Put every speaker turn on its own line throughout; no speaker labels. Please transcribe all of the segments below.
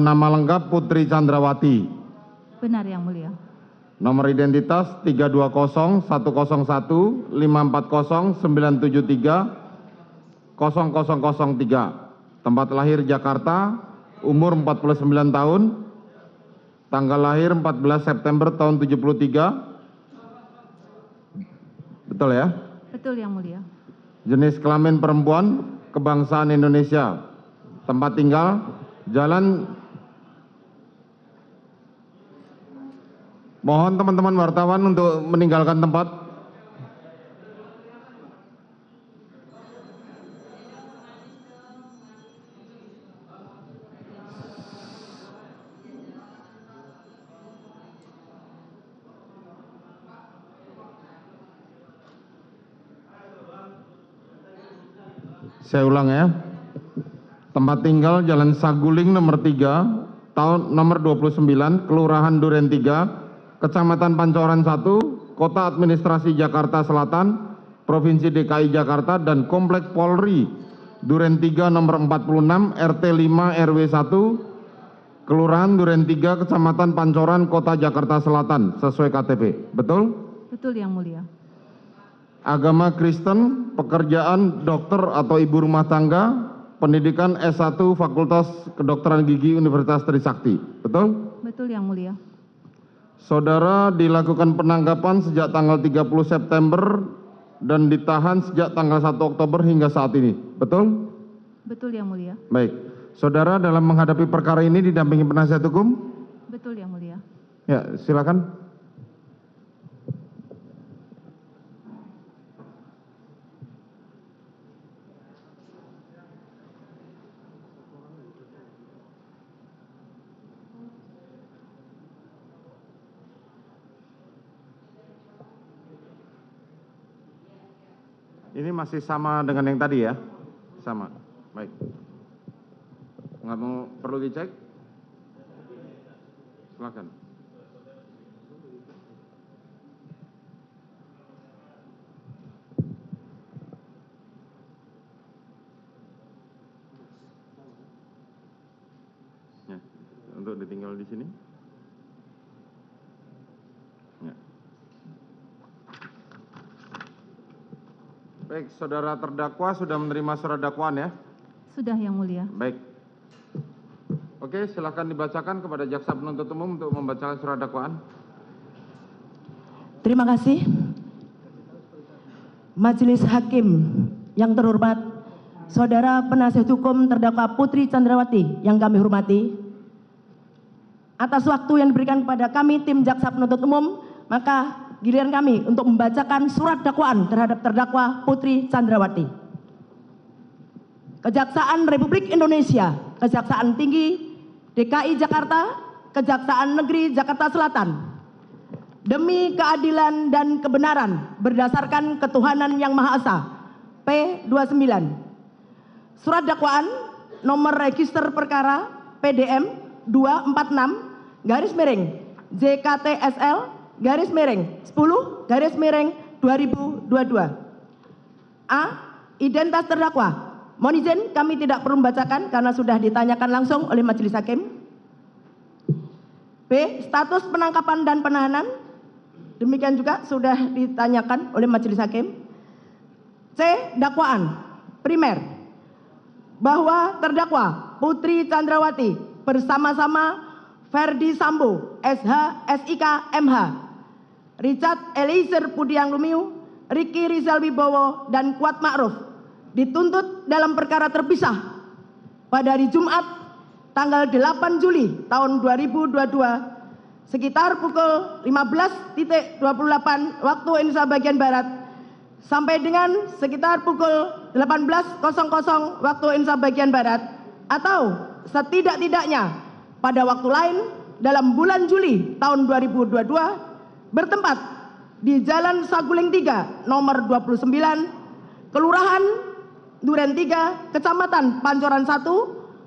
Nama lengkap Putri Chandrawati.
Benar Yang Mulia.
Nomor identitas 320-101-540-973-0003. Tempat lahir Jakarta, umur 49 tahun, tanggal lahir 14 September tahun 73. Betul ya?
Betul Yang Mulia.
Jenis kelamin perempuan, kebangsaan Indonesia. Tempat tinggal, Jalan. Mohon teman-teman wartawan untuk meninggalkan tempat. Saya ulang ya. Tempat tinggal Jalan Saguling nomor 3, tahun nomor 29, Kelurahan Duren 3, Kecamatan Pancoran 1, Kota Administrasi Jakarta Selatan, Provinsi DKI Jakarta, dan Komplek Polri Duren 3 nomor 46, RT 5 RW 1, Kelurahan Duren 3, Kecamatan Pancoran, Kota Jakarta Selatan, sesuai KTP. Betul?
Betul Yang Mulia.
Agama Kristen, pekerjaan dokter atau ibu rumah tangga, pendidikan S1 Fakultas Kedokteran Gigi Universitas Trisakti. Betul?
Betul Yang Mulia.
Saudara dilakukan penangkapan sejak tanggal 30 September dan ditahan sejak tanggal 1 Oktober hingga saat ini. Betul?
Betul Yang Mulia.
Baik. Saudara dalam menghadapi perkara ini didampingi penasihat hukum?
Betul Yang Mulia.
Ya, silakan. Ini masih sama dengan yang tadi ya? Sama. Baik. Nggak mau perlu dicek? Silakan. Ya, untuk ditinggal di sini. Ya. Baik, saudara terdakwa sudah menerima surat dakwaan ya?
Sudah Yang Mulia.
Baik. Oke, silakan dibacakan kepada jaksa penuntut umum untuk membacakan surat dakwaan.
Terima kasih. Majelis Hakim yang terhormat, Saudara penasihat hukum terdakwa Putri Chandrawati yang kami hormati, atas waktu yang diberikan kepada kami tim jaksa penuntut umum, maka giliran kami untuk membacakan surat dakwaan terhadap terdakwa Putri Chandrawati. Kejaksaan Republik Indonesia, Kejaksaan Tinggi DKI Jakarta, Kejaksaan Negeri Jakarta Selatan, demi keadilan dan kebenaran berdasarkan ketuhanan yang Maha Esa. P29. Surat dakwaan nomor register perkara PDM 246-JKTSL-10-2022. A. Identitas terdakwa. Mohon izin kami tidak perlu membacakan karena sudah ditanyakan langsung oleh majelis hakim. B. Status penangkapan dan penahanan. Demikian juga sudah ditanyakan oleh majelis hakim. C. Dakwaan primer bahwa terdakwa Putri Chandrawati bersama-sama Ferdi Sambo, SH, SIK, MH, Richard Eliezer Pudiang Lumiu, Ricky Rizal Wibowo, dan Kuat Ma'ruf dituntut dalam perkara terpisah pada hari Jumat tanggal 8 Juli tahun 2022 sekitar pukul 15.28 waktu Indonesia bagian Barat sampai dengan sekitar pukul 18.00 waktu Indonesia bagian Barat atau setidak-tidaknya pada waktu lain dalam bulan Juli tahun 2022 bertempat di Jalan Saguling 3 nomor 29 Kelurahan Duren 3 Kecamatan Pancoran 1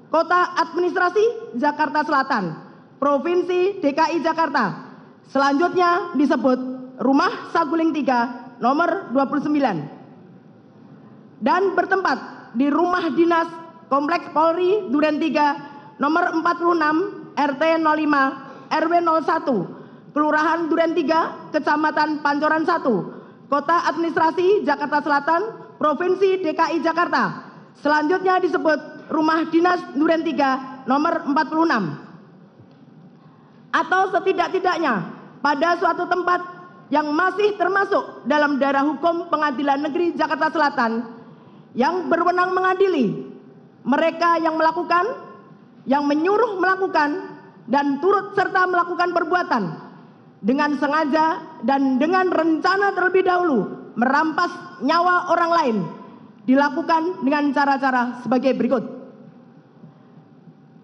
Kota Administrasi Jakarta Selatan Provinsi DKI Jakarta, selanjutnya disebut Rumah Saguling 3 nomor 29 dan bertempat di Rumah Dinas Kompleks Polri Duren 3 nomor 46 RT 05 RW 01 Kelurahan Duren 3 Kecamatan Pancoran 1 Kota Administrasi Jakarta Selatan Provinsi DKI Jakarta. Selanjutnya disebut Rumah Dinas Duren 3 nomor 46. Atau setidak-tidaknya pada suatu tempat yang masih termasuk dalam daerah hukum Pengadilan Negeri Jakarta Selatan yang berwenang mengadili mereka yang melakukan, yang menyuruh melakukan, dan turut serta melakukan perbuatan dengan sengaja dan dengan rencana terlebih dahulu merampas nyawa orang lain dilakukan dengan cara-cara sebagai berikut.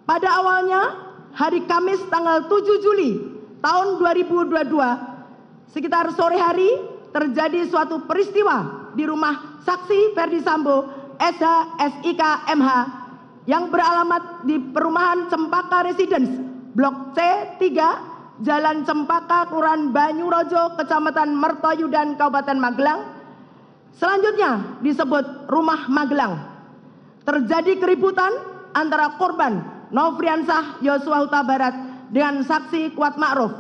Pada awalnya hari Kamis tanggal 7 Juli tahun 2022 sekitar sore hari terjadi suatu peristiwa di rumah saksi Ferdi Sambo SH SIK MH yang beralamat di perumahan Cempaka Residence Blok C3 Jalan Cempaka Kelurahan Banyurojo Kecamatan Mertoyudan Kabupaten Magelang, selanjutnya disebut Rumah Magelang. Terjadi keributan antara korban Nofriansah Yosua Huta Barat dengan saksi Kuat Ma'ruf.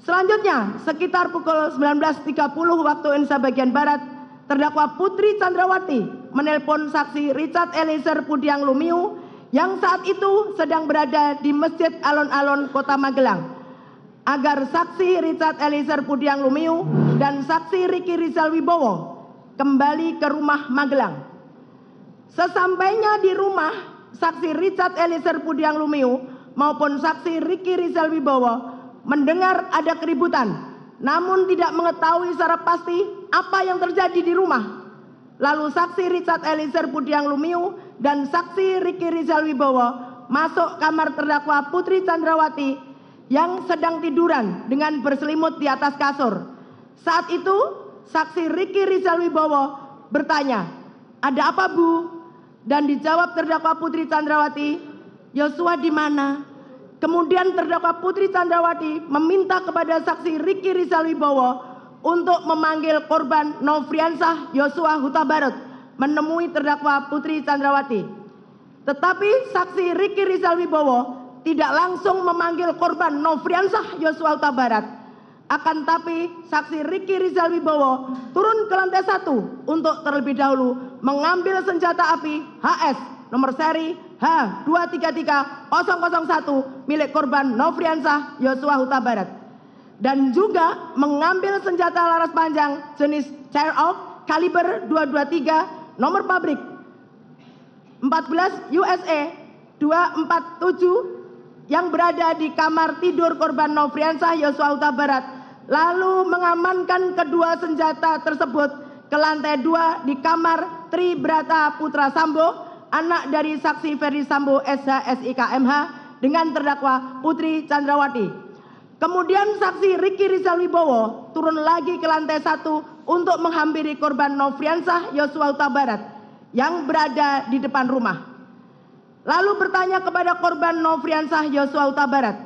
Selanjutnya, sekitar pukul 19.30 waktu Indonesia bagian Barat, terdakwa Putri Chandrawati menelpon saksi Richard Eliezer Pudiang Lumiu yang saat itu sedang berada di Masjid Alon-Alon Kota Magelang agar saksi Richard Eliezer Pudiang Lumiu dan saksi Riki Rizal Wibowo kembali ke rumah Magelang. Sesampainya di rumah, saksi Richard Eliezer Pudiang Lumiu maupun saksi Riki Rizal Wibowo mendengar ada keributan, namun tidak mengetahui secara pasti apa yang terjadi di rumah. Lalu saksi Richard Eliezer Pudiang Lumiu dan saksi Riki Rizal Wibowo masuk kamar terdakwa Putri Chandrawati yang sedang tiduran dengan berselimut di atas kasur. Saat itu saksi Riki Rizal Wibowo bertanya, "Ada apa, Bu?" Dan dijawab terdakwa Putri Chandrawati, "Yosua di mana?" Kemudian terdakwa Putri Chandrawati meminta kepada saksi Riki Rizal Wibowo untuk memanggil korban Nofriansah Yosua Huta Barat menemui terdakwa Putri Chandrawati. Tetapi saksi Riki Rizal Wibowo tidak langsung memanggil korban Nofriansah Yosua Huta Barat. Akan tapi saksi Riki Rizal Wibowo turun ke lantai 1 untuk terlebih dahulu mengambil senjata api HS nomor seri H233001 milik korban Nofriansah Yosua Huta Barat dan juga mengambil senjata laras panjang jenis Chair Off kaliber 223 nomor pabrik 14 USA 247 yang berada di kamar tidur korban Nofriansah Yosua Huta Barat, lalu mengamankan kedua senjata tersebut ke lantai 2 di kamar Tri Brata Putra Sambo, anak dari saksi Ferdi Sambo SH SIK MH dengan terdakwa Putri Chandrawati. Kemudian saksi Riki Rizal Wibowo turun lagi ke lantai 1 untuk menghampiri korban Nofriansah Yosua Huta Barat yang berada di depan rumah. Lalu bertanya kepada korban Nofriansah Yosua Huta Barat,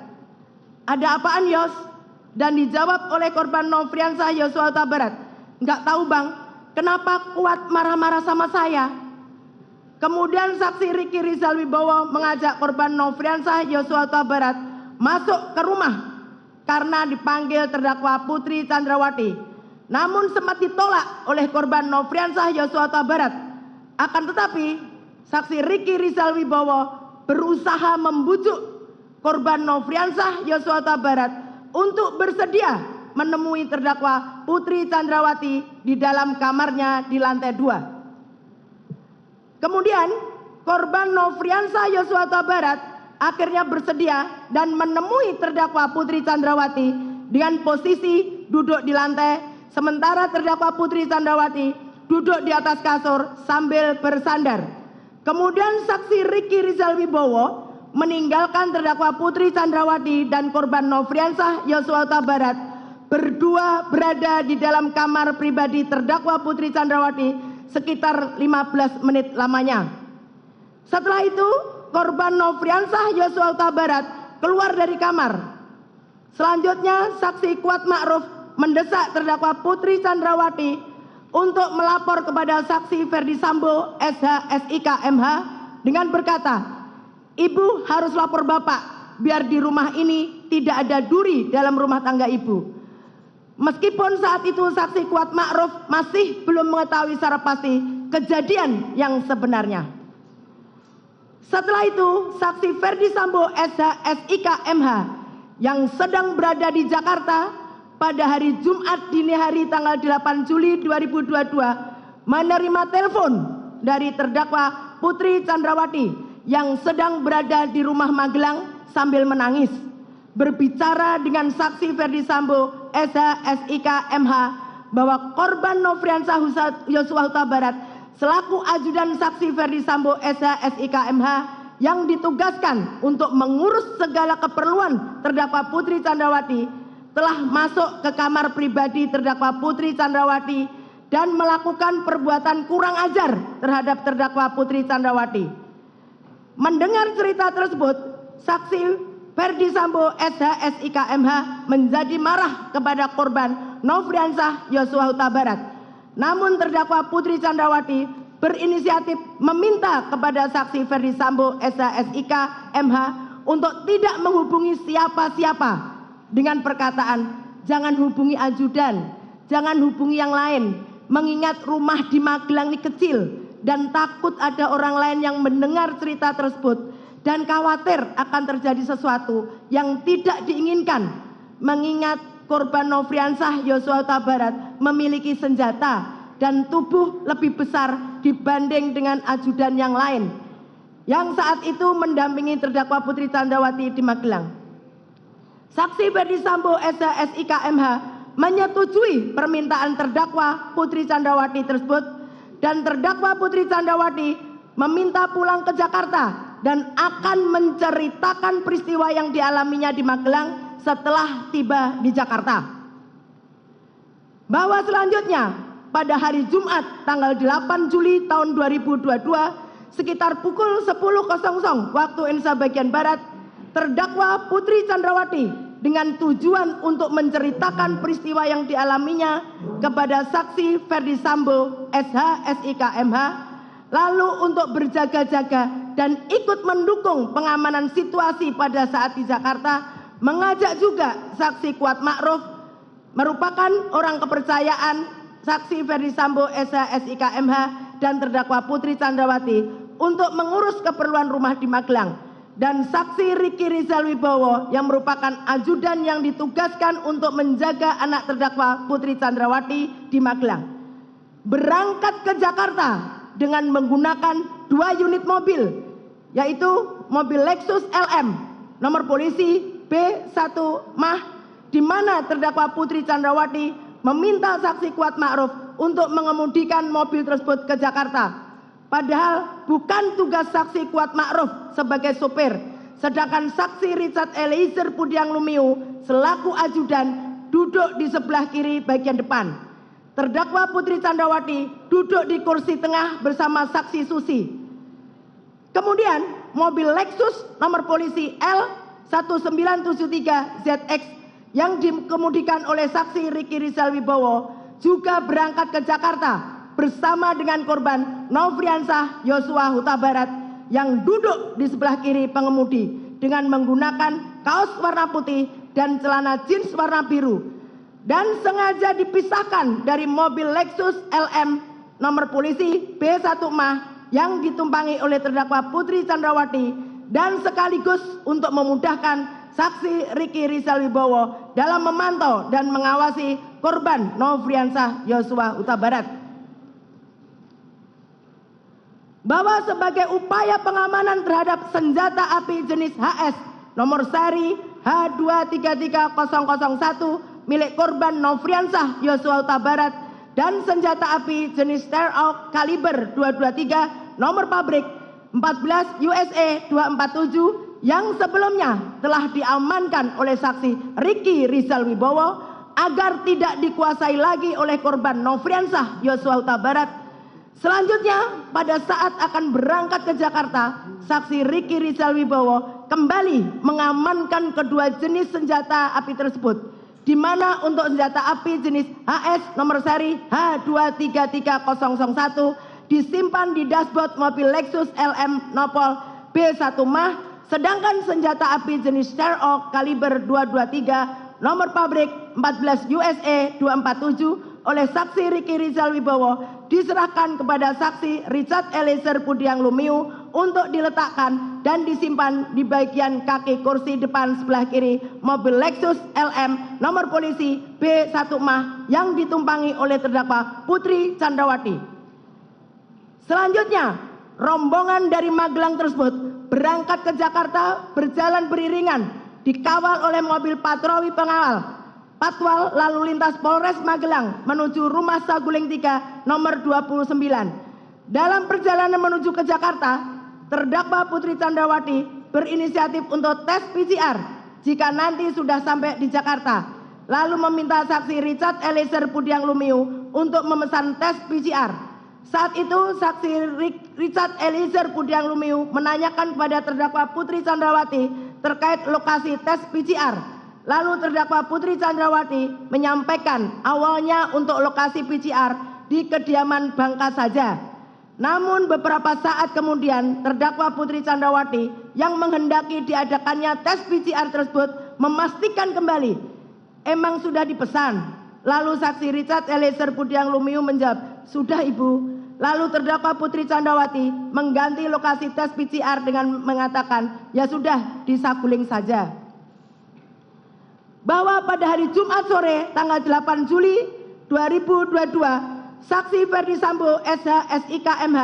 "Ada apaan, Yos?" Dan dijawab oleh korban Nofriansah Yosua Huta Barat, "Enggak tahu, Bang, kenapa Kuat marah-marah sama saya?" Kemudian saksi Riki Rizal Wibowo mengajak korban Nofriansah Yosua Huta Barat masuk ke rumah karena dipanggil terdakwa Putri Chandrawati. Namun sempat ditolak oleh korban Nofriansah Yosua Huta Barat. Akan tetapi saksi Riki Rizal Wibowo berusaha membujuk korban Nofriansah Yosua Huta Barat untuk bersedia menemui terdakwa Putri Chandrawati di dalam kamarnya di lantai 2. Kemudian korban Nofriansah Yosua Huta Barat akhirnya bersedia dan menemui terdakwa Putri Chandrawati dengan posisi duduk di lantai, sementara terdakwa Putri Chandrawati duduk di atas kasur sambil bersandar. Kemudian saksi Riki Rizal Wibowo meninggalkan terdakwa Putri Chandrawati dan korban Nofriansah Yosua Huta Barat berdua berada di dalam kamar pribadi terdakwa Putri Chandrawati sekitar 15 menit lamanya. Setelah itu, korban Nofriansah Yosua Huta Barat keluar dari kamar. Selanjutnya, saksi Kuat Ma'ruf mendesak terdakwa Putri Chandrawati untuk melapor kepada saksi Ferdi Sambo SH SIK MH dengan berkata, Ibu harus lapor Bapak, biar di rumah ini tidak ada duri dalam rumah tangga Ibu. Meskipun saat itu saksi Kuat Ma'ruf masih belum mengetahui secara pasti kejadian yang sebenarnya. Setelah itu, saksi Ferdi Sambo SH SIK MH yang sedang berada di Jakarta pada hari Jumat dini hari tanggal 8 Juli 2022 menerima telepon dari terdakwa Putri Chandrawati yang sedang berada di rumah Magelang sambil menangis, berbicara dengan saksi Ferdi Sambo SH SIK MH bahwa korban Nofriansah Yosua Huta Barat selaku ajudan saksi Ferdi Sambo SH SIK MH yang ditugaskan untuk mengurus segala keperluan terdakwa Putri Chandrawati telah masuk ke kamar pribadi terdakwa Putri Chandrawati dan melakukan perbuatan kurang ajar terhadap terdakwa Putri Chandrawati. Mendengar cerita tersebut, saksi Ferdi Sambo SH SIK MH menjadi marah kepada korban Nofriansah Yosua Huta Barat. Namun terdakwa Putri Chandrawati berinisiatif meminta kepada saksi Ferdi Sambo SH SIK MH untuk tidak menghubungi siapa-siapa dengan perkataan jangan hubungi ajudan, jangan hubungi yang lain, mengingat rumah di Magelang ini kecil dan takut ada orang lain yang mendengar cerita tersebut dan khawatir akan terjadi sesuatu yang tidak diinginkan, mengingat korban Nofriansah Yosua Huta Barat memiliki senjata dan tubuh lebih besar dibanding dengan ajudan yang lain yang saat itu mendampingi terdakwa Putri Chandrawati di Magelang. Saksi Ferdi Sambo SH SIK MH menyetujui permintaan terdakwa Putri Chandrawati tersebut dan terdakwa Putri Chandrawati meminta pulang ke Jakarta dan akan menceritakan peristiwa yang dialaminya di Magelang setelah tiba di Jakarta. Bahwa selanjutnya pada hari Jumat tanggal 8 Juli tahun 2022 sekitar pukul 10.00 waktu Indonesia bagian Barat, terdakwa Putri Chandrawati dengan tujuan untuk menceritakan peristiwa yang dialaminya kepada saksi Ferdi Sambo SH SIK MH, lalu untuk berjaga-jaga dan ikut mendukung pengamanan situasi pada saat di Jakarta, mengajak juga saksi Kuat Ma'ruf merupakan orang kepercayaan saksi Ferdi Sambo SH SIK MH dan terdakwa Putri Chandrawati untuk mengurus keperluan rumah di Magelang, dan saksi Riki Rizal Wibowo yang merupakan ajudan yang ditugaskan untuk menjaga anak terdakwa Putri Chandrawati di Magelang, berangkat ke Jakarta dengan menggunakan 2 unit mobil, yaitu mobil Lexus LM nomor polisi B1 Mah, di mana terdakwa Putri Chandrawati meminta saksi Kuat Ma'ruf untuk mengemudikan mobil tersebut ke Jakarta. Padahal bukan tugas saksi Kuat Ma'ruf sebagai sopir, sedangkan saksi Richard Eliezer Pudiang Lumiu selaku ajudan duduk di sebelah kiri bagian depan. Terdakwa Putri Chandrawati duduk di kursi tengah bersama saksi Susi. Kemudian mobil Lexus nomor polisi L1973ZX yang dikemudikan oleh saksi Riki Rizal Wibowo juga berangkat ke Jakarta bersama dengan korban Nofriansah Yosua Huta Barat yang duduk di sebelah kiri pengemudi dengan menggunakan kaos warna putih dan celana jeans warna biru, dan sengaja dipisahkan dari mobil Lexus LM nomor polisi B1 Mah yang ditumpangi oleh terdakwa Putri Chandrawati, dan sekaligus untuk memudahkan saksi Riki Rizal Wibowo dalam memantau dan mengawasi korban Nofriansah Yosua Huta Barat. Bahwa sebagai upaya pengamanan terhadap senjata api jenis HS nomor seri H233001 milik korban Nofriansah Yosua Huta Barat dan senjata api jenis Starhawk kaliber 223 nomor pabrik 14 USA 247 yang sebelumnya telah diamankan oleh saksi Riki Rizal Wibowo agar tidak dikuasai lagi oleh korban Nofriansah Yosua Huta Barat. Selanjutnya, pada saat akan berangkat ke Jakarta, saksi Riki Rizal Wibowo kembali mengamankan kedua jenis senjata api tersebut, di mana untuk senjata api jenis HS nomor seri H233001 disimpan di dashboard mobil Lexus LM Nopol B1 Mah Sedangkan senjata api jenis Sherlock kaliber 223 nomor pabrik 14 USA 247 oleh saksi Riki Rizal Wibowo diserahkan kepada saksi Richard Eliezer Budiang Lumiu untuk diletakkan dan disimpan di bagian kaki kursi depan sebelah kiri mobil Lexus LM nomor polisi B1 Mah yang ditumpangi oleh terdakwa Putri Chandrawati. Selanjutnya, rombongan dari Magelang tersebut berangkat ke Jakarta berjalan beriringan dikawal oleh mobil patroli pengawal Patwal lalu lintas Polres Magelang menuju Rumah Saguling 3 nomor 29. Dalam perjalanan menuju ke Jakarta, terdakwa Putri Chandrawati berinisiatif untuk tes PCR jika nanti sudah sampai di Jakarta, lalu meminta saksi Richard Eliezer Budiang Lumiu untuk memesan tes PCR. Saat itu saksi Richard Eliezer Budiang Lumiu menanyakan kepada terdakwa Putri Chandrawati terkait lokasi tes PCR. Lalu terdakwa Putri Chandrawati menyampaikan awalnya untuk lokasi PCR di kediaman Bangka saja. Namun beberapa saat kemudian terdakwa Putri Chandrawati yang menghendaki diadakannya tes PCR tersebut memastikan kembali, emang sudah dipesan. Lalu saksi Richard Eliezer Budiang Lumiu menjawab, sudah ibu. Lalu terdakwa Putri Chandrawati mengganti lokasi tes PCR dengan mengatakan, ya sudah di Saguling saja. Bahwa pada hari Jumat sore tanggal 8 Juli 2022, saksi Ferdi Sambo SH SIK MH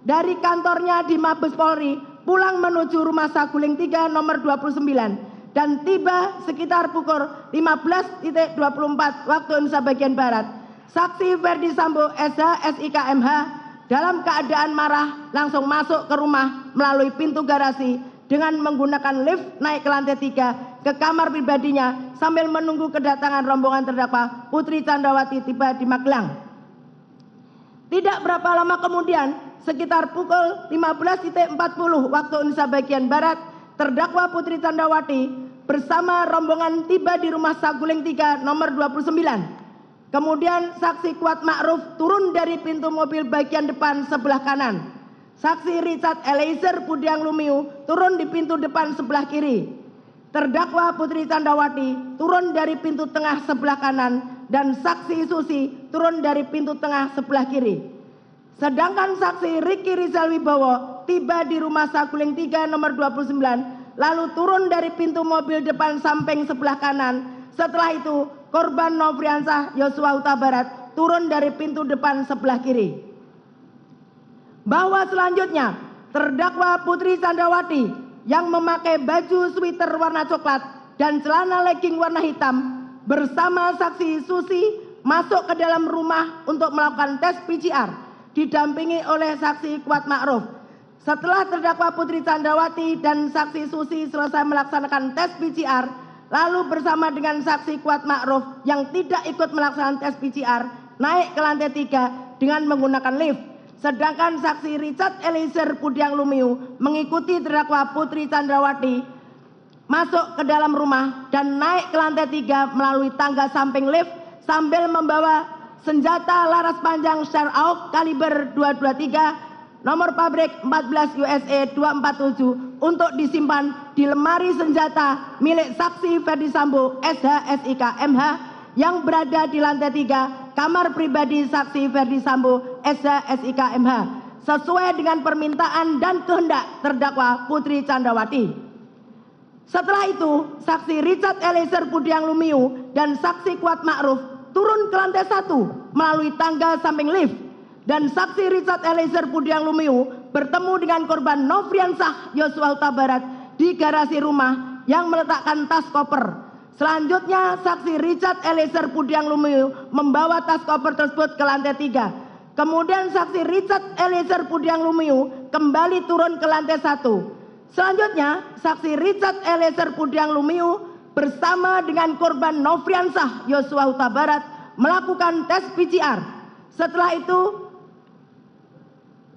dari kantornya di Mabes Polri pulang menuju Rumah Saguling 3 nomor 29 dan tiba sekitar pukul 15.24 waktu Indonesia bagian Barat. Saksi Ferdi Sambo SH SIK MH dalam keadaan marah langsung masuk ke rumah melalui pintu garasi dengan menggunakan lift naik ke lantai 3 ke kamar pribadinya sambil menunggu kedatangan rombongan terdakwa Putri Chandrawati tiba di Magelang. Tidak berapa lama kemudian, sekitar pukul 15.40 waktu Indonesia bagian Barat, terdakwa Putri Chandrawati bersama rombongan tiba di Rumah Saguling 3 nomor 29. Kemudian saksi Kuat Ma'ruf turun dari pintu mobil bagian depan sebelah kanan. Saksi Richard Eliezer Budiang Lumiu turun di pintu depan sebelah kiri. Terdakwa Putri Chandrawati turun dari pintu tengah sebelah kanan dan saksi Susi turun dari pintu tengah sebelah kiri. Sedangkan saksi Riki Rizal Wibowo tiba di Rumah Saguling 3 nomor 29 lalu turun dari pintu mobil depan samping sebelah kanan. Setelah itu korban Nofriansah Yosua Huta Barat turun dari pintu depan sebelah kiri. Bahwa selanjutnya terdakwa Putri Chandrawati yang memakai baju sweater warna coklat dan celana legging warna hitam bersama saksi Susi masuk ke dalam rumah untuk melakukan tes PCR didampingi oleh saksi Kuat Ma'ruf. Setelah terdakwa Putri Chandrawati dan saksi Susi selesai melaksanakan tes PCR, lalu bersama dengan saksi Kuat Ma'ruf yang tidak ikut melaksanakan tes PCR naik ke lantai 3 dengan menggunakan lift. Sedangkan saksi Richard Eliezer Budiang Lumiu mengikuti terdakwa Putri Chandrawati masuk ke dalam rumah dan naik ke lantai 3 melalui tangga samping lift sambil membawa senjata laras panjang Sherlock kaliber 223 nomor pabrik 14 USA 247 untuk disimpan di lemari senjata milik saksi Ferdi Sambo SH SIK MH yang berada di lantai 3 kamar pribadi saksi Ferdi Sambo SH SIK MH sesuai dengan permintaan dan kehendak terdakwa Putri Chandrawati. Setelah itu, saksi Richard Eliezer Budiang Lumiu dan saksi Kuat Ma'ruf turun ke lantai 1 melalui tangga samping lift dan saksi Richard Eliezer Budiang Lumiu bertemu dengan korban Nofriansah Yosua Huta Barat di garasi rumah yang meletakkan tas koper. Selanjutnya saksi Richard Eliezer Budiang Lumiu membawa tas koper tersebut ke lantai 3. Kemudian saksi Richard Eliezer Budiang Lumiu kembali turun ke lantai 1. Selanjutnya saksi Richard Eliezer Budiang Lumiu bersama dengan korban Nofriansah Yosua Huta Barat melakukan tes PCR. Setelah itu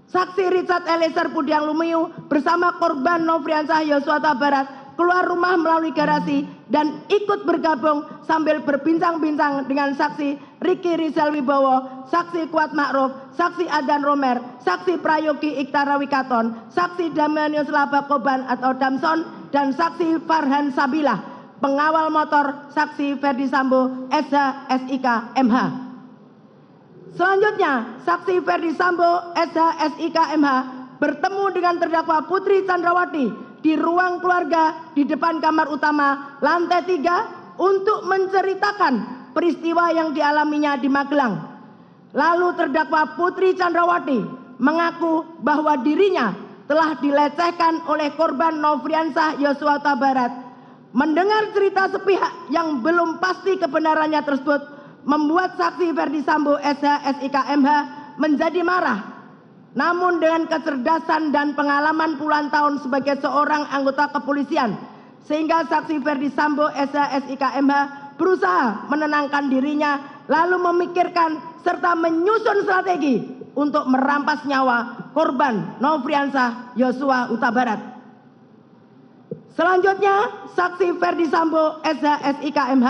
saksi Richard Eliezer Budiang Lumiu bersama korban Nofriansah Yosua Huta Barat keluar rumah melalui garasi dan ikut bergabung sambil berbincang-bincang dengan saksi Ricky Rizal Wibowo, saksi Kuat Ma'ruf, saksi Adan Romer, saksi Prayogi Iktara Wikaton, saksi Damanius Labakoban atau Damson, dan saksi Farhan Sabilah, pengawal motor saksi Ferdi Sambo, SH, SIK, MH. Selanjutnya, saksi Ferdi Sambo, SH, SIK, MH bertemu dengan terdakwa Putri Chandrawati di ruang keluarga di depan kamar utama lantai 3 untuk menceritakan peristiwa yang dialaminya di Magelang. Lalu terdakwa Putri Chandrawati mengaku bahwa dirinya telah dilecehkan oleh korban Nofriansah Yosua Huta Barat. Mendengar cerita sepihak yang belum pasti kebenarannya tersebut membuat saksi Ferdi Sambo, SH, SIK, MH menjadi marah. Namun dengan kecerdasan dan pengalaman puluhan tahun sebagai seorang anggota kepolisian, sehingga saksi Ferdi Sambo, SH, SIK, MH berusaha menenangkan dirinya, lalu memikirkan serta menyusun strategi untuk merampas nyawa korban Nofriansah Yosua Huta Barat. Selanjutnya, saksi Ferdi Sambo, SH, SIK, MH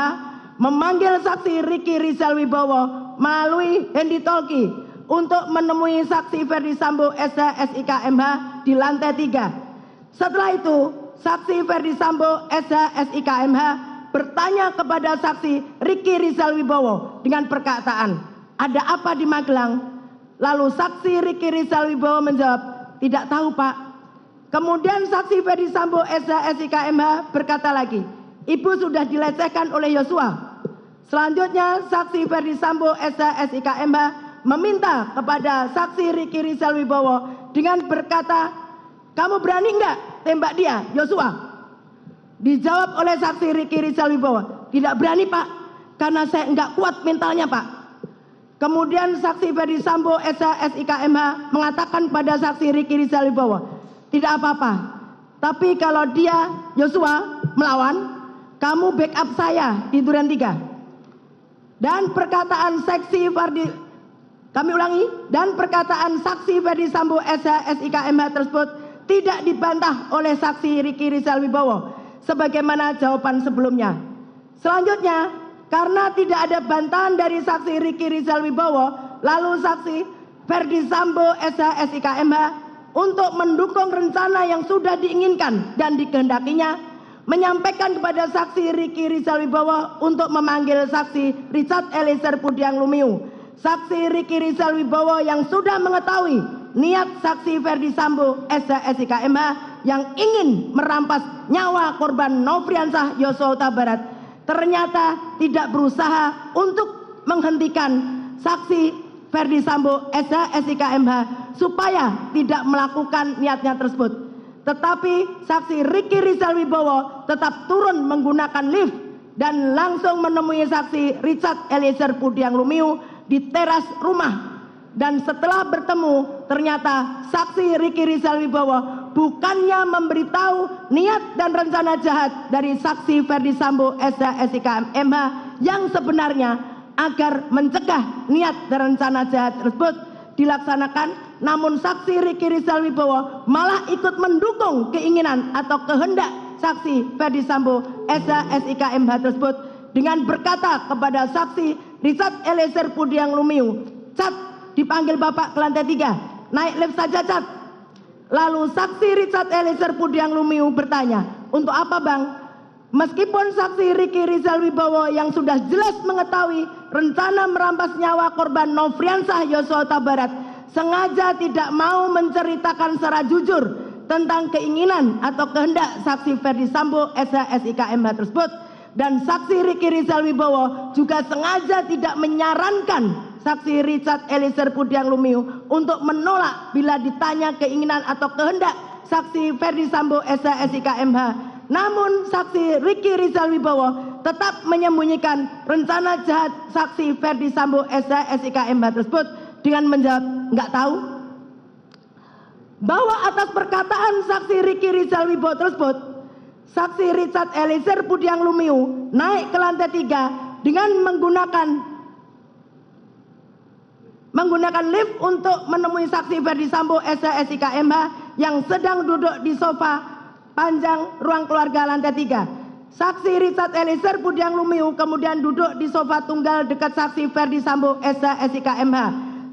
memanggil saksi Ricky Rizal Wibowo melalui handy talkie untuk menemui saksi Ferdi Sambo, SH, SIK, MH di lantai 3. Setelah itu, saksi Ferdi Sambo, SH, SIK, MH bertanya kepada saksi Ricky Rizal Wibowo dengan perkataan, "Ada apa di Magelang?" Lalu saksi Ricky Rizal Wibowo menjawab, "Tidak tahu, Pak." Kemudian saksi Ferdi Sambo, SH, SIK, MH berkata lagi, "Ibu sudah dilecehkan oleh Yosua." Selanjutnya, saksi Ferdi Sambo, SH, SIK, MH meminta kepada saksi Ricky Rizal Wibowo dengan berkata, "Kamu berani enggak tembak dia, Yosua?" Dijawab oleh saksi Ricky Rizal Wibowo, "Tidak berani, Pak, karena saya enggak kuat mentalnya, Pak." Kemudian saksi Ferdi Sambo, SH, SIK, MH mengatakan pada saksi Ricky Rizal Wibowo, "Tidak apa-apa, tapi kalau dia, Yosua, melawan, kamu backup saya di Duren 3. Dan perkataan saksi Ferdi Sambo, SH, SIK, MH tersebut tidak dibantah oleh saksi Ricky Rizal Wibowo sebagaimana jawaban sebelumnya. Selanjutnya, karena tidak ada bantahan dari saksi Ricky Rizal Wibowo, lalu saksi Ferdi Sambo, SH, SIK, MH untuk mendukung rencana yang sudah diinginkan dan dikehendakinya menyampaikan kepada saksi Ricky Rizal Wibowo untuk memanggil saksi Richard Eliezer Pudiang Lumiu. Saksi Ricky Rizal Wibowo yang sudah mengetahui niat saksi Ferdi Sambo, SH, SIK, MH yang ingin merampas nyawa korban Nofriansah Yosua Huta Barat ternyata tidak berusaha untuk menghentikan saksi Ferdi Sambo, SH, SIK, MH supaya tidak melakukan niatnya tersebut. Tetapi saksi Ricky Rizal Wibowo tetap turun menggunakan lift dan langsung menemui saksi Richard Eliezer Pudiang Lumiu di teras rumah. Dan setelah bertemu, ternyata saksi Ricky Rizal Wibowo bukannya memberitahu niat dan rencana jahat dari saksi Ferdi Sambo, SH, SIK, MH yang sebenarnya agar mencegah niat dan rencana jahat tersebut dilaksanakan, namun saksi Ricky Rizal Wibowo malah ikut mendukung keinginan atau kehendak saksi Ferdi Sambo, SH, SIK, MH tersebut dengan berkata kepada saksi Richard Eliezer Pudiang Lumiu, "Cat, dipanggil Bapak ke lantai 3, naik lift saja, Cat." Lalu saksi Richard Eliezer Pudiang Lumiu bertanya, "Untuk apa, Bang?" Meskipun saksi Ricky Rizal Wibowo yang sudah jelas mengetahui rencana merampas nyawa korban Nofriansah Yosua Huta Barat sengaja tidak mau menceritakan secara jujur tentang keinginan atau kehendak saksi Ferdi Sambo, SH, SIK, MH tersebut, dan saksi Ricky Rizal Wibowo juga sengaja tidak menyarankan saksi Richard Eliezer Pudiang Lumiu untuk menolak bila ditanya keinginan atau kehendak saksi Ferdi Sambo, SH, SIK, MH. Namun saksi Ricky Rizal Wibowo tetap menyembunyikan rencana jahat saksi Ferdi Sambo, SH, SIK, MH tersebut dengan menjawab "nggak tahu". Bahwa atas perkataan saksi Ricky Rizal Wibowo tersebut, saksi Richard Eliezer Pudiang Lumiu naik ke lantai 3 dengan menggunakan lift untuk menemui saksi Ferdi Sambo, SH, SIK, MH yang sedang duduk di sofa panjang ruang keluarga lantai 3. Saksi Richard Eliezer Budiang Lumiu kemudian duduk di sofa tunggal dekat saksi Ferdi Sambo SH SIK MH.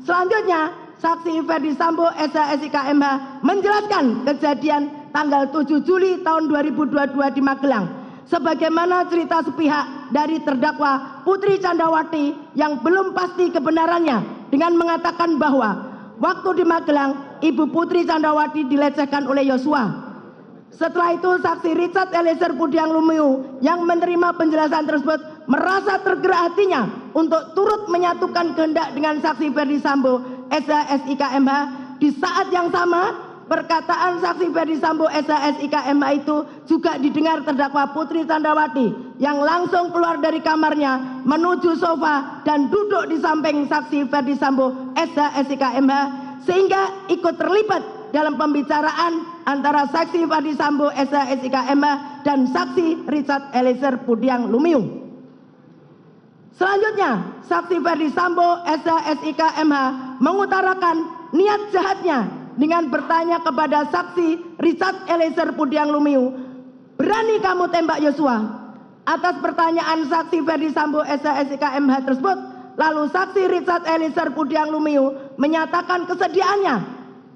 Selanjutnya, saksi Ferdi Sambo SH SIK MH menjelaskan kejadian tanggal 7 Juli tahun 2022 di Magelang. Sebagaimana cerita sepihak dari terdakwa Putri Candrawati yang belum pasti kebenarannya dengan mengatakan bahwa waktu di Magelang, Ibu Putri Candrawati dilecehkan oleh Yosua. Setelah itu, saksi Richard Eliezer Budiang Lumiu yang menerima penjelasan tersebut merasa tergerak hatinya untuk turut menyatukan kehendak dengan saksi Ferdi Sambo SH SIK MH. Di saat yang sama, perkataan saksi Ferdi Sambo SH SIK MH itu juga didengar terdakwa Putri Candrawati yang langsung keluar dari kamarnya menuju sofa dan duduk di samping saksi Ferdi Sambo SH SIK MH sehingga ikut terlibat dalam pembicaraan antara saksi Ferdi Sambo SH SIK MH dan saksi Richard Eliezer Budiang Lumiu. Selanjutnya, saksi Ferdi Sambo SH SIK MH mengutarakan niat jahatnya dengan bertanya kepada saksi Richard Eliezer Budiang Lumiu, "Berani kamu tembak Yosua?" Atas pertanyaan saksi Ferdi Sambo SH SIK MH tersebut, lalu saksi Richard Eliezer Budiang Lumiu menyatakan kesediaannya.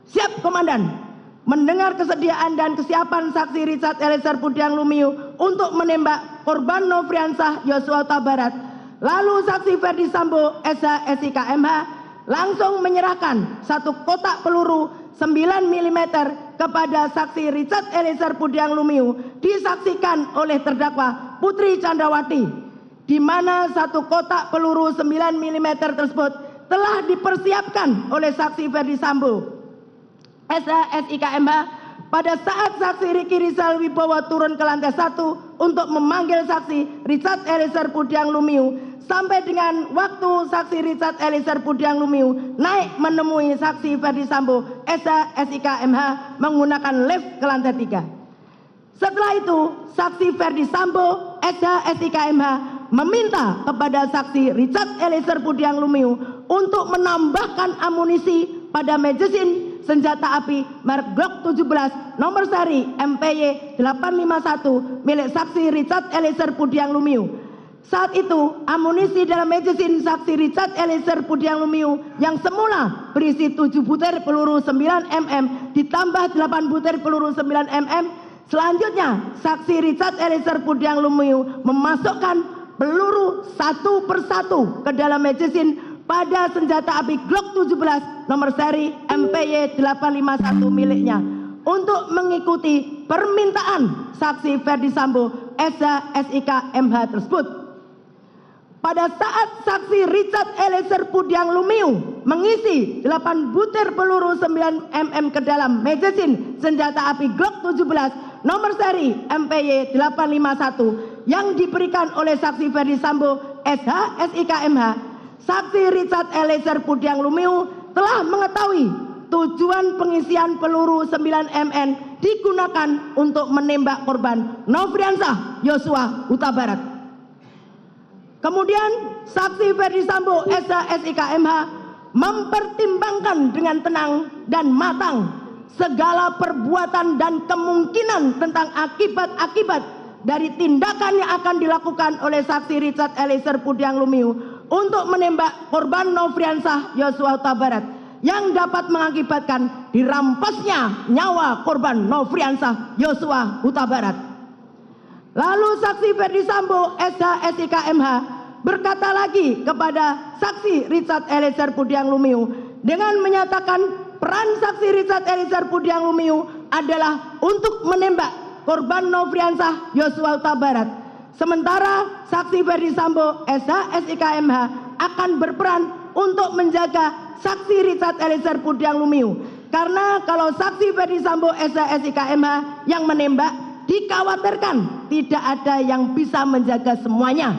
"Siap, Komandan." Mendengar kesediaan dan kesiapan saksi Richard Eliezer Budiang Lumiu untuk menembak korban Nofriansah Yosua Huta Barat, lalu saksi Ferdi Sambo SH SIK MH langsung menyerahkan satu kotak peluru 9 mm kepada saksi Richard Eliezer Budiang Lumiu disaksikan oleh terdakwa Putri Candrawati, di mana satu kotak peluru 9 mm tersebut telah dipersiapkan oleh saksi Ferdi Sambo SH SIK MH pada saat saksi Riki Rizal Wibowo turun ke lantai 1 untuk memanggil saksi Richard Eliezer Budiang Lumiu sampai dengan waktu saksi Richard Eliezer Budiang Lumiu naik menemui saksi Ferdi Sambo SH SIK MH menggunakan lift ke lantai 3. Setelah itu, saksi Ferdi Sambo SH SIK MH meminta kepada saksi Richard Eliezer Budiang Lumiu untuk menambahkan amunisi pada magasin senjata api merek Glock 17 nomor seri MPY 851 milik saksi Richard Eliezer Budiang Lumiu. Saat itu, amunisi dalam magasin saksi Richard Eliezer Budiang Lumiu yang semula berisi 7 butir peluru 9 mm ditambah 8 butir peluru 9 mm. Selanjutnya, saksi Richard Eliezer Budiang Lumiu memasukkan peluru satu persatu ke dalam magasin pada senjata api Glock 17 nomor seri MPY 851 miliknya untuk mengikuti permintaan saksi Ferdi Sambo SH SIK MH tersebut. Pada saat saksi Richard Eliezer Budiang Lumiu mengisi 8 butir peluru 9 mm ke dalam magasin senjata api Glock 17 nomor seri MPY 851 yang diberikan oleh saksi Ferdi Sambo SH SIK MH, saksi Richard Eliezer Budiang Lumiu telah mengetahui tujuan pengisian peluru 9 mm digunakan untuk menembak korban Nofriansah Yosua Huta Barat. Kemudian saksi Ferdi Sambo SH SIK MH mempertimbangkan dengan tenang dan matang segala perbuatan dan kemungkinan tentang akibat-akibat dari tindakan yang akan dilakukan oleh saksi Richard Eliezer Budiang Lumiu untuk menembak korban Nofriansah Yosua Huta Barat yang dapat mengakibatkan dirampasnya nyawa korban Nofriansah Yosua Huta Barat. Lalu saksi Ferdi Sambo SH SIK MH berkata lagi kepada saksi Richard Eliezer Budiang Lumiu dengan menyatakan peran saksi Richard Eliezer Budiang Lumiu adalah untuk menembak korban Nofriansah Yosua Huta Barat. Sementara saksi Ferdi Sambo SH SIK MH akan berperan untuk menjaga saksi Richard Eliezer Budiang Lumiu. Karena kalau saksi Ferdi Sambo SH SIK MH yang menembak, dikhawatirkan tidak ada yang bisa menjaga semuanya.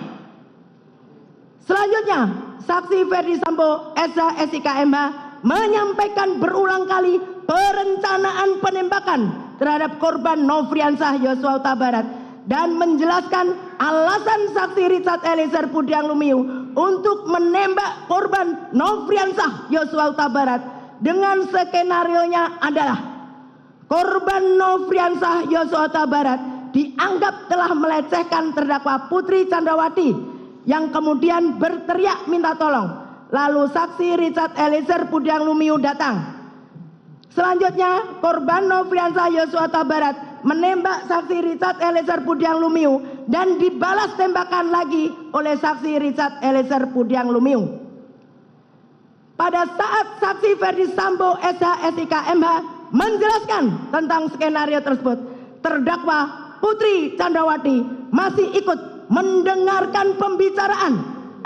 Selanjutnya, saksi Ferdi Sambo SH SIK MH menyampaikan berulang kali perencanaan penembakan terhadap korban Nofriansah Yosua Huta Barat dan menjelaskan alasan saksi Richard Eliezer Budiang Lumiu untuk menembak korban Nofriansah Yosua Huta Barat dengan skenarionya adalah korban Nofriansah Yosua Huta Barat dianggap telah melecehkan terdakwa Putri Candrawati yang kemudian berteriak minta tolong. Lalu saksi Richard Eliezer Pudiang Lumiu datang. Selanjutnya korban Nofriansah Yosua Huta Barat menembak saksi Richard Eliezer Pudiang Lumiu dan dibalas tembakan lagi oleh saksi Richard Eliezer Pudiang Lumiu. Pada saat saksi Ferdi Sambo SH SIK MH menjelaskan tentang skenario tersebut, terdakwa Putri Candrawati masih ikut mendengarkan pembicaraan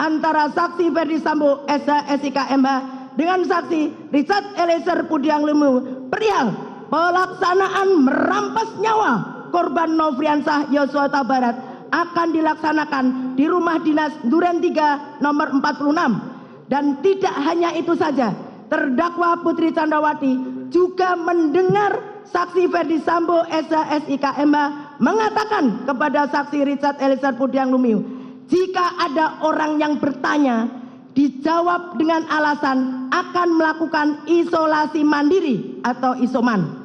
antara saksi Ferdi Sambo SH SIK MH dengan saksi Richard Eliezer Pudiang Lumiu perihal pelaksanaan merampas nyawa korban Nofriansah Yosua Huta Barat akan dilaksanakan di rumah dinas Duren 3 nomor 46. Dan tidak hanya itu saja, terdakwa Putri Candrawati juga mendengar saksi Ferdi Sambo SH SIK MH mengatakan kepada saksi Richard Eliezer Pudiang Lumiu, jika ada orang yang bertanya, dijawab dengan alasan akan melakukan isolasi mandiri atau isoman.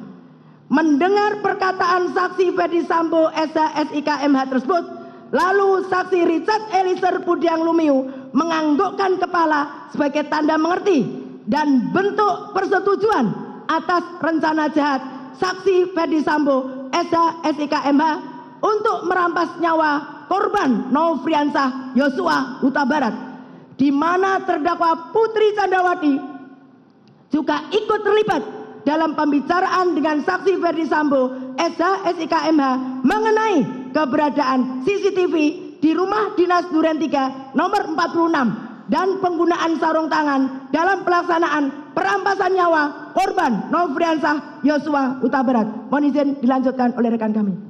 Mendengar perkataan saksi Ferdi Sambo SH SIK MH tersebut, lalu saksi Richard Eliezer Pudiang Lumiu menganggukkan kepala sebagai tanda mengerti dan bentuk persetujuan atas rencana jahat saksi Ferdi Sambo SH SIK MH untuk merampas nyawa korban Nofriansah Yosua Huta Barat, di mana terdakwa Putri Candrawati juga ikut terlibat dalam pembicaraan dengan saksi Ferdi Sambo SH SIK MH mengenai keberadaan CCTV di rumah dinas Duren 3 nomor 46 dan penggunaan sarung tangan dalam pelaksanaan perampasan nyawa korban Nofriansah Yosua Huta Barat. Mohon izin dilanjutkan oleh rekan kami.